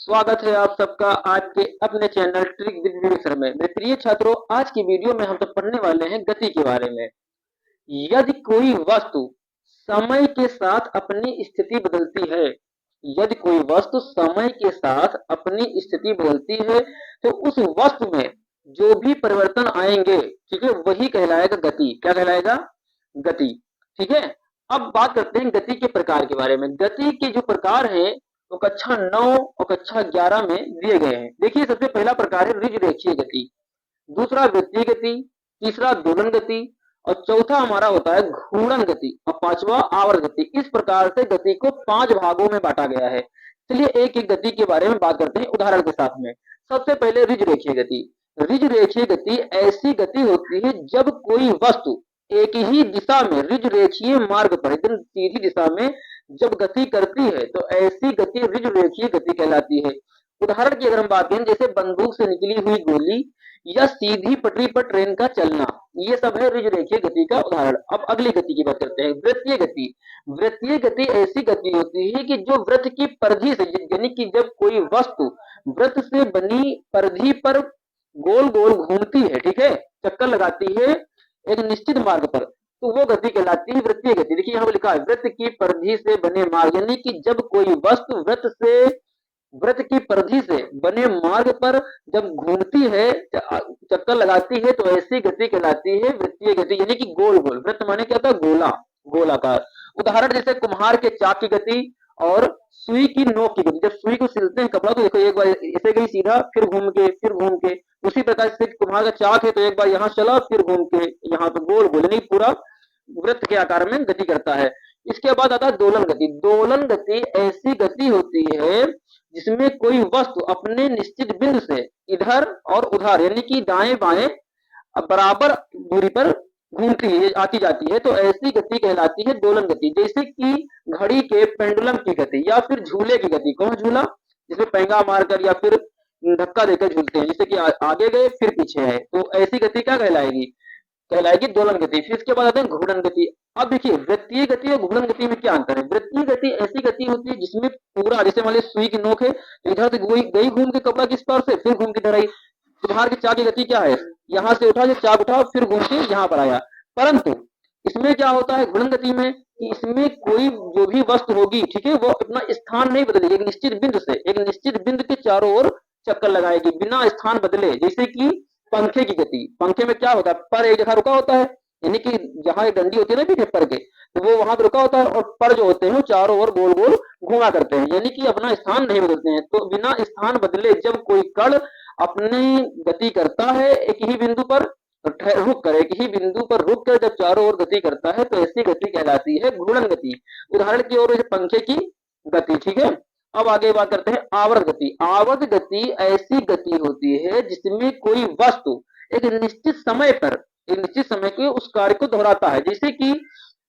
स्वागत है आप सबका आज के अपने channel trick with Vivek sir में। मेरे प्रिय छात्रों, आज की वीडियो में हम सब पढ़ने वाले हैं गति के बारे में। यदि कोई वस्तु समय के साथ अपनी स्थिति बदलती है, यदि कोई वस्तु समय के साथ अपनी स्थिति बदलती है, तो उस वस्तु में जो भी परिवर्तन आएंगे, ठीक है, वही कहलाएगा गति। क्या कहलाएगा? गति। ठीक है। अब बात करते हैं गति के प्रकार के बारे में। गति के जो प्रकार हैं वो कक्षा 9 और कक्षा 11 में दिए गए हैं। देखिए, सबसे पहला प्रकार है रिज रेखीय गति, दूसरा वृत्तीय गति, तीसरा दोलन गति और चौथा हमारा होता है घूर्णन गति और पांचवा आवर्त गति। इस प्रकार से गति को 5 भागों में बांटा गया है। चलिए एक एक गति के बारे में बात करते हैं उदाहरण के साथ में। सबसे पहले रिज रेखीय गति। रिज रेखीय गति ऐसी गति होती है जब कोई वस्तु एक ही दिशा में रिज रेखीय मार्ग पर एकदम सीधी दिशा में जब गति करती है तो ऐसी गति रिज रेखीय गति कहलाती है। उदाहरण की अगर हम बात करें, जैसे बंदूक से निकली हुई गोली या सीधी पटरी पर ट्रेन का चलना, ये सब है रिज रेखीय गति का उदाहरण। अब अगली गति की बात करते हैं, वृत्तीय गति। वृत्तीय गति ऐसी गति होती है कि जो वृत्त की परिधि से, यानी कि जब कोई वस्तु वृत्त से बनी परिधि पर गोल गोल घूमती है, ठीक है, चक्कर लगाती है एक निश्चित मार्ग पर, तो वो गति कहलाती है वृत्तीय गति। देखिए यहाँ पर लिखा है वृत्त की परिधि से बने मार्ग, यानी कि जब कोई वस्तु वृत्त की परिधि से बने मार्ग पर जब घूमती है, चक्कर लगाती है, तो ऐसी गति कहलाती है वृत्तीय गति, यानी कि गोल गोल। वृत्त माने क्या होता है? गोला, गोलाकार। उदाहरण जैसे कुम्हार के चाक की गति और सुई की नोक की गति। जब सुई को सिलते हैं कपड़ा, तो देखो एक बार ऐसे गई सीधा, फिर घूम के, फिर घूम के। उसी प्रकार से कुम्हार का चाक है तो एक बार यहाँ चला, फिर घूम के यहाँ, तो गोल गोल, यानी पूरा वृत्त के आकार में गति करता है। इसके बाद आता है दोलन गति। दोलन गति ऐसी गति होती है जिसमें कोई वस्तु अपने निश्चित बिंदु से इधर और उधर, यानी कि दाएं बाएं बराबर दूरी पर घूमती है, आती जाती है, तो ऐसी गति कहलाती है दोलन गति। जैसे कि घड़ी के पेंडुलम की गति या फिर झूले की गति। कौन झूला? जिसमें पेंगा मारकर या फिर धक्का देकर झूलते हैं, जैसे कि आगे गए फिर पीछे है, तो ऐसी गति क्या कहलाएगी? कहलाएगी दोलन गति। फिर इसके बाद आते हैं घूर्णन गति। अब देखिए वृत्तीय गति और घूर्णन गति में क्या अंतर है। वृत्तीय गति ऐसी गति होती है जिसमें पूरा, जैसे मान लीजिए सुई की नोक है, इधर से गई घूम के कपड़ा किस पर से, फिर घूम के इधर आई। कुम्हार की चाक की गति क्या है? यहाँ से उठा, चाक उठा, फिर घूम के यहाँ पर आया। परंतु इसमें क्या होता है घूर्णन गति में, कि इसमें कोई जो भी वस्तु होगी, ठीक है, वो अपना स्थान नहीं बदलेगी, एक निश्चित बिंदु से, एक निश्चित बिंदु के चारों ओर चक्कर लगाएगी बिना स्थान बदले। जैसे कि पंखे की गति। पंखे में क्या होता है? पर एक जगह रुका होता है, यानी कि जहां एक डंडी होती है ना पीछे पर के, तो वो वहां पर रुका होता है, और पर जो होते हैं वो चारों ओर गोल गोल घुमा करते हैं, यानी कि अपना स्थान नहीं बदलते हैं। तो बिना स्थान बदले जब कोई कण अपनी गति करता है एक ही बिंदु पर रुक कर, एक ही बिंदु पर रुक कर जब चारों ओर गति करता है, तो ऐसी गति कहलाती है घूर्णन गति। उदाहरण की ओर पंखे की गति। ठीक है। अब आगे बात करते हैं आवर्त गति। आवर्त गति ऐसी गति होती है जिसमें कोई वस्तु एक निश्चित समय पर, एक निश्चित समय के उस कार्य को दोहराता है। जैसे कि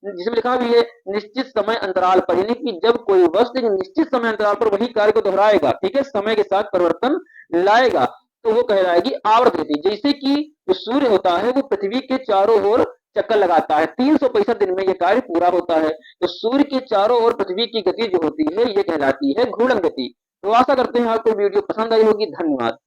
जिसमें लिखा भी है निश्चित समय अंतराल पर, यानी कि जब कोई वस्तु एक निश्चित समय अंतराल पर वही कार्य को दोहराएगा, ठीक है, समय के साथ परिवर्तन लाएगा, तो वो कहलाएगी आवर्त गति। जैसे कि जो सूर्य होता है वो पृथ्वी के चारों ओर चक्कर लगाता है, 365 दिन में ये कार्य पूरा होता है, तो सूर्य के चारों ओर पृथ्वी की गति जो होती है ये कहलाती है घूर्णन गति। तो आशा करते हैं आपको वीडियो पसंद आई होगी। धन्यवाद।